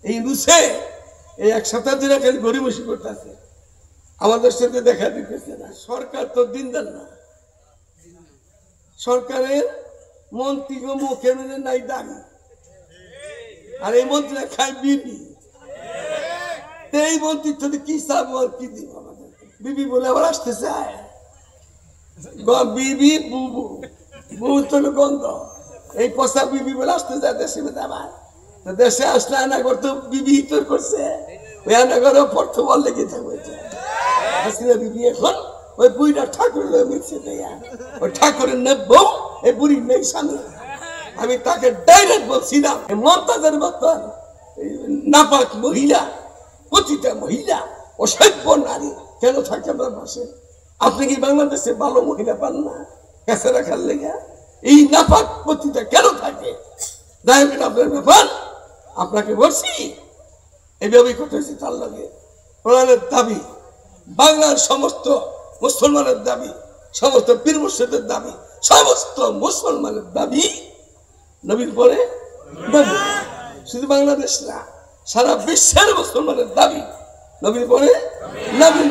এই রুসে এই এক সপ্তাহ ধরে খালি গরিবসি করতেছে, আমাদের সাথে দেখা দিতেছে না। সরকার তো দিনদার না, সরকারের মন্ত্রী মুখে নাই দাঁড়ি, আর এই মন্ত্রীরা খায় বিবি। এই মন্ত্রীর সাথে কি চাবো আর কি দিব? আমাদের বিবি বলে আবার আসতে চায়, বিবি বুবু বুবু তো গন্ধ, এই পচা বিবি বলে আসতে যায় দেশে। আবার দেশে আসলে আনা করতে বিবি তোর করছে, ওই আনা করে পড়তে বল লেগে থাকবে। বিবি এখন ওই বুড়িটা ঠাকুর মিলছে, ওই ঠাকুরের নেব এই বুড়ি নেই স্বামী। আমি তাকে ডাইরেক্ট বলছিলাম, মমতাজের মতন নাপাক মহিলা, প্রতিটা মহিলা অসভ্য নারী কেন থাকে আপনার পাশে? আপনি কি বাংলাদেশে ভালো মহিলা পান না কাছে রাখার লেগে? এই নাপাক প্রতিটা কেন থাকে? আপনার ব্যাপার, আপনাকে বলছি এইভাবে করতেছি। তার লগে কোরআনের দাবি, বাংলার সমস্ত মুসলমানের দাবি, সমস্ত পীর মুর্শিদের দাবি, সমস্ত মুসলমানের দাবি নবীর পরে নবী। শুধু বাংলাদেশ না, সারা বিশ্বের মুসলমানের দাবি নবীর পরে নবী।